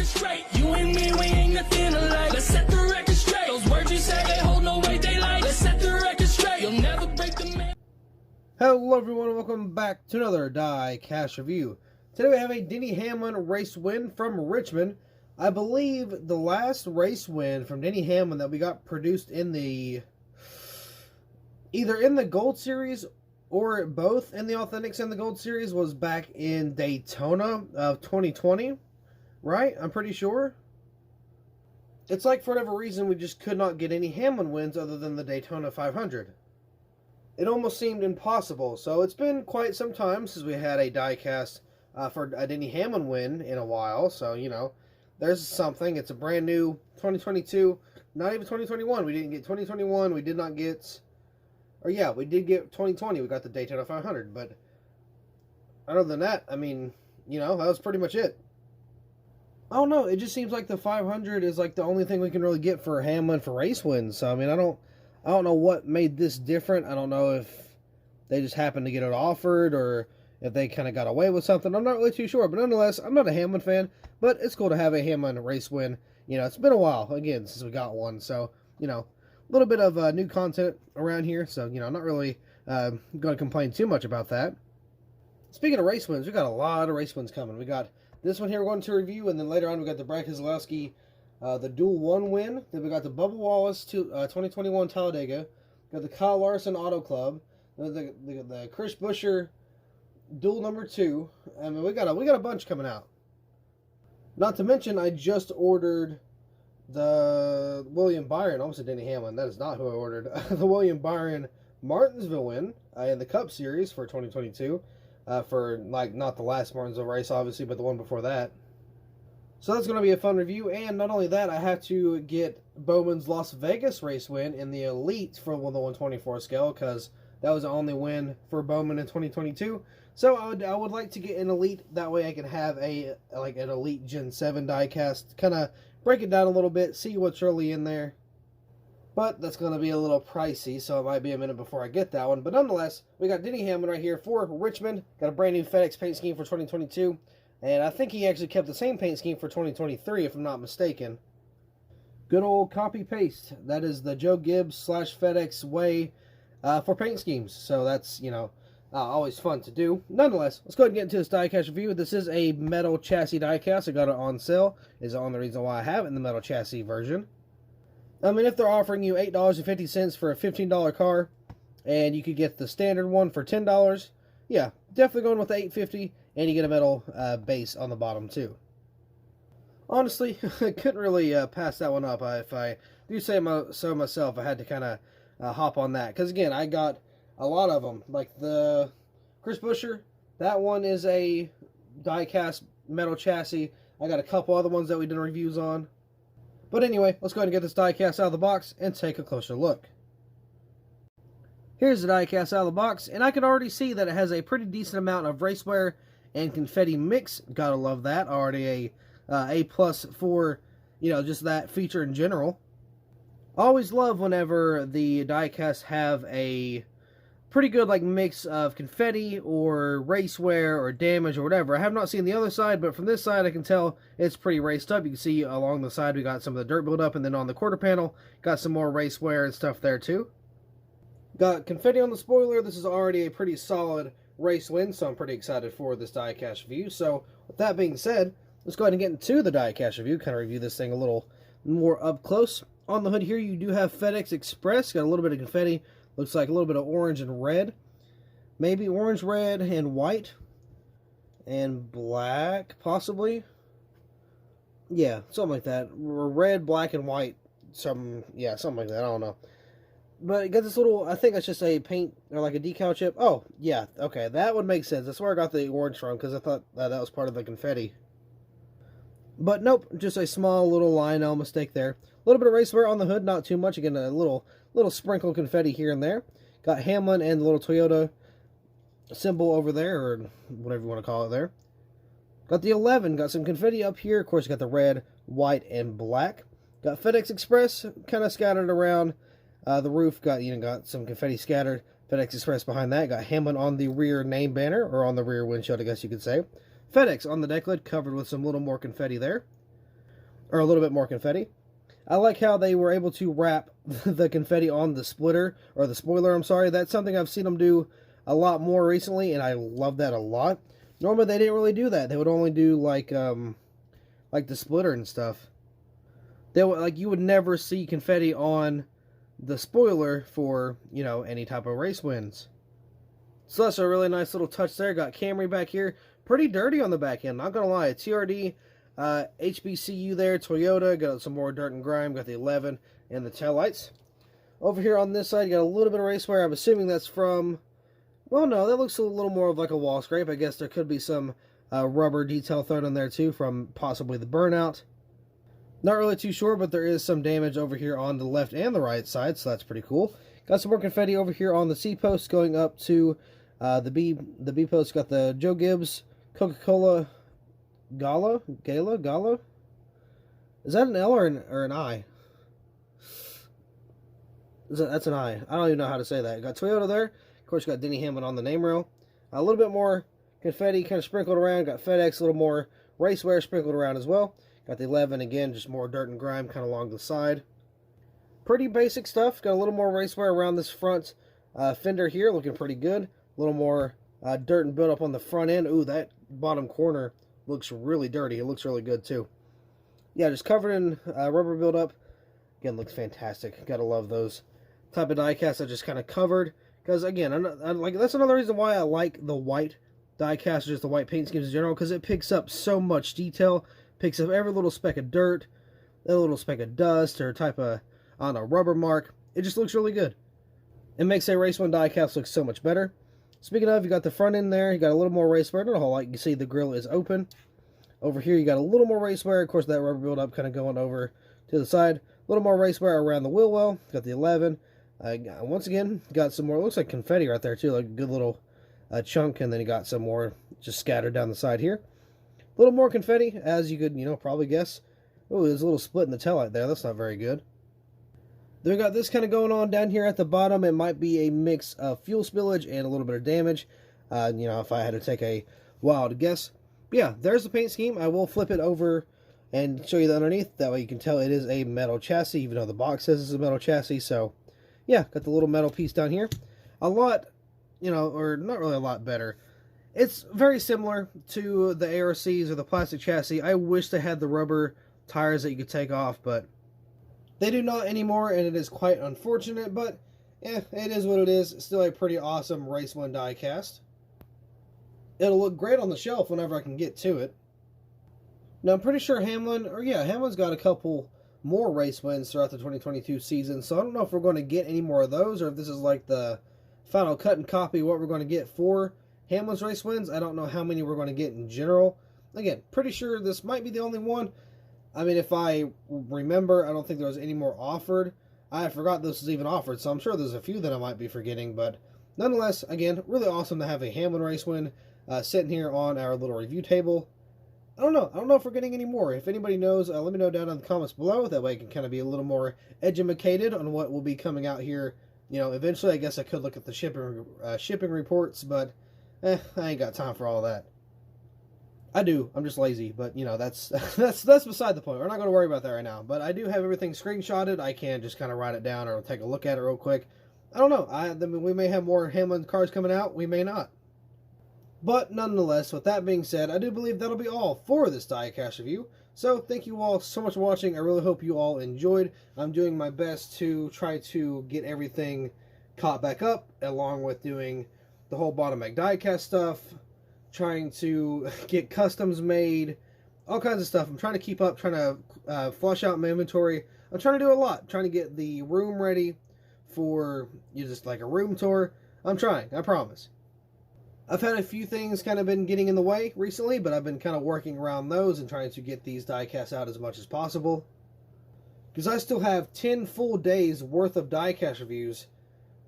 record straight. You and me, we ain't nothing alike. Let's set the record straight. Those words you say, they hold no weight, they like. Let's set the record straight. You'll never break the man. Hello everyone and welcome back to another Diecast review. Today we have a Denny Hamlin race win from Richmond. I believe the last race win from Denny Hamlin that we got produced in the either in the Gold Series or both in the Authentics and the Gold Series was back in Daytona of 2020, right? I'm pretty sure. It's like for whatever reason we just could not get any Hamlin wins other than the Daytona 500. It almost seemed impossible, so it's been quite some time since we had a diecast for a Denny Hamlin win in a while, so, you know, there's something. It's a brand new 2022, not even 2021. We didn't get 2021, we did not get, or yeah, we did get 2020, we got the Daytona 500, but other than that, I mean, you know, that was pretty much it. I don't know, it just seems like the 500 is like the only thing we can really get for Hamlin for race wins, so I mean, I don't know what made this different. I don't know if they just happened to get it offered or if they kind of got away with something. I'm not really too sure. But nonetheless, I'm not a Hamlin fan, but it's cool to have a Hamlin race win. You know, it's been a while, again, since we got one. So, you know, a little bit of new content around here. So, you know, I'm not really going to complain too much about that. Speaking of race wins, we got a lot of race wins coming. We got this one here we're going to review, and then later on we got the Brad Keselowski the dual one win. Then we got the Bubba Wallace 2021 Talladega. Got the Kyle Larson Auto Club. The Chris Buescher dual number 2. I mean, we got a bunch coming out. Not to mention, I just ordered the William Byron. Almost a Denny Hamlin. That is not who I ordered. The William Byron Martinsville win in the Cup Series for 2022. For like not the last Martinsville race, obviously, but the one before that. So that's going to be a fun review, and not only that, I have to get Bowman's Las Vegas race win in the Elite for the 124 scale, because that was the only win for Bowman in 2022. So I would like to get an Elite, that way I can have an Elite Gen 7 diecast, kind of break it down a little bit, see what's really in there. But that's going to be a little pricey, so it might be a minute before I get that one. But nonetheless, we got Denny Hamlin right here for Richmond, got a brand new FedEx paint scheme for 2022. And I think he actually kept the same paint scheme for 2023, if I'm not mistaken. Good old copy-paste. That is the Joe Gibbs / FedEx way for paint schemes. So that's, you know, always fun to do. Nonetheless, let's go ahead and get into this diecast review. This is a metal chassis diecast. I got it on sale. Is the only reason why I have it in the metal chassis version. I mean, if they're offering you $8.50 for a $15 car, and you could get the standard one for $10, yeah, definitely going with the $8.50. And you get a metal base on the bottom, too. Honestly, I couldn't really pass that one up. If I do say so myself, I had to kind of hop on that. Because, again, I got a lot of them. Like the Chris Buescher, that one is a die-cast metal chassis. I got a couple other ones that we did reviews on. But anyway, let's go ahead and get this die-cast out of the box and take a closer look. Here's the die-cast out of the box, and I can already see that it has a pretty decent amount of racewear and confetti mix. Gotta love that. Already a plus for, you know, just that feature in general. Always love whenever the diecasts have a pretty good like mix of confetti or racewear or damage or whatever. I have not seen the other side, but from this side I can tell it's pretty raced up. You can see along the side we got some of the dirt buildup, and then on the quarter panel got some more racewear and stuff there too. Got confetti on the spoiler. This is already a pretty solid race win, so I'm pretty excited for this diecast review. So with that being said, let's go ahead and get into the diecast review, kind of review this thing a little more up close. On the hood here you do have FedEx Express, got a little bit of confetti, looks like a little bit of orange and red, maybe orange, red, and white, and black, possibly. Yeah, something like that. Red, black, and white, something like that, I don't know. But it got this little, I think that's just a paint, or like a decal chip. Oh, yeah, okay, that would make sense. That's where I got the orange from, because I thought that was part of the confetti. But nope, just a small little Lionel mistake there. A little bit of racewear on the hood, not too much. Again, a little sprinkle confetti here and there. Got Hamlin and the little Toyota symbol over there, or whatever you want to call it there. Got the 11, got some confetti up here. Of course, you got the red, white, and black. Got FedEx Express kind of scattered around the roof. Got some confetti scattered. FedEx Express behind that. Got Hamlin on the rear name banner, or on the rear windshield, I guess you could say. FedEx on the deck lid, covered with some little more confetti there. or a little bit more confetti. I like how they were able to wrap the confetti on the splitter, or the spoiler, I'm sorry. That's something I've seen them do a lot more recently, and I love that a lot. Normally, they didn't really do that. They would only do, like the splitter and stuff. They would, like, you would never see confetti on the spoiler for, you know, any type of race wins. So that's a really nice little touch there. Got Camry back here. Pretty dirty on the back end, not going to lie. TRD, HBCU there, Toyota, got some more dirt and grime, got the 11 and the taillights. Over here on this side, you got a little bit of race wear. I'm assuming that's from, well, no, that looks a little more of like a wall scrape. I guess there could be some rubber detail thrown in there too from possibly the burnout. Not really too sure, but there is some damage over here on the left and the right side, so that's pretty cool. Got some more confetti over here on the C post going up to the B post. Got the Joe Gibbs Coca-Cola Gala? Is that an L or an I? That's an I. I don't even know how to say that. Got Toyota there. Of course, got Denny Hamlin on the name rail. A little bit more confetti kind of sprinkled around. Got FedEx, a little more race wear sprinkled around as well. Got the 11 again, just more dirt and grime kind of along the side. Pretty basic stuff. Got a little more race wear around this front fender here, looking pretty good. A little more dirt and build up on the front end. Ooh, that bottom corner looks really dirty. It looks really good too. Yeah, just covered in rubber buildup. Again, looks fantastic. Gotta love those type of die casts that just kind of covered. Because again, like that's another reason why I like the white die cast, just the white paint schemes in general, because it picks up so much detail. Picks up every little speck of dirt, a little speck of dust, or type of on a rubber mark. It just looks really good. It makes a race one die cast look so much better. Speaking of, you got the front end there. You got a little more race wear. Not a whole lot. You can see the grill is open. Over here, you got a little more race wear. Of course, that rubber buildup kind of going over to the side. A little more race wear around the wheel well. Got the 11. Once again, got some more. Looks like confetti right there, too. Like a good little chunk. And then you got some more just scattered down the side here. A little more confetti, as you could, probably guess. Oh, there's a little split in the taillight there. That's not very good. Then we got this kind of going on down here at the bottom. It might be a mix of fuel spillage and a little bit of damage. If I had to take a wild guess. But yeah, there's the paint scheme. I will flip it over and show you the underneath. That way you can tell it is a metal chassis, even though the box says it's a metal chassis. So, yeah, got the little metal piece down here. A lot, or not really a lot better. It's very similar to the ARCs or the plastic chassis. I wish they had the rubber tires that you could take off, but they do not anymore, and it is quite unfortunate, but it is what it is. Still a pretty awesome Race 1 die cast. It'll look great on the shelf whenever I can get to it. Now, I'm pretty sure Hamlin's got a couple more race wins throughout the 2022 season, so I don't know if we're going to get any more of those, or if this is like the final cut and copy what we're going to get for Hamlin's race wins. I don't know how many we're going to get in general. Again, pretty sure this might be the only one. I mean, if I remember, I don't think there was any more offered. I forgot this was even offered, so I'm sure there's a few that I might be forgetting. But nonetheless, again, really awesome to have a Hamlin race win sitting here on our little review table. I don't know if we're getting any more. If anybody knows, let me know down in the comments below. That way I can kind of be a little more educated on what will be coming out here. Eventually, I guess I could look at the shipping reports, but I ain't got time for all that. I do. I'm just lazy, but that's beside the point. We're not going to worry about that right now. But I do have everything screenshotted. I can just kind of write it down or take a look at it real quick. I don't know. We may have more Hamlin cars coming out. We may not. But nonetheless, with that being said, I do believe that'll be all for this diecast review. So thank you all so much for watching. I really hope you all enjoyed. I'm doing my best to try to get everything caught back up, along with doing the whole bottom Bag Diecast stuff, trying to get customs made, all kinds of stuff. I'm trying to keep up, trying to flush out my inventory. I'm trying to do a lot, trying to get the room ready for just like a room tour. I'm trying, I promise. I've had a few things kind of been getting in the way recently, but I've been kind of working around those and trying to get these diecasts out as much as possible. Because I still have 10 full days worth of diecast reviews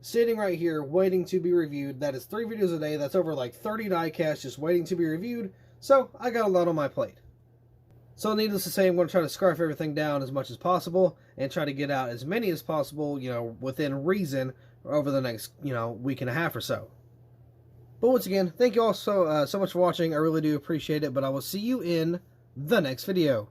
sitting right here waiting to be reviewed. That is 3 videos a day. That's over like 30 diecasts just waiting to be reviewed. So I got a lot on my plate. So needless to say, I'm going to try to scarf everything down as much as possible and try to get out as many as possible, within reason over the next, week and a half or so. But once again, thank you all so much for watching. I really do appreciate it, but I will see you in the next video.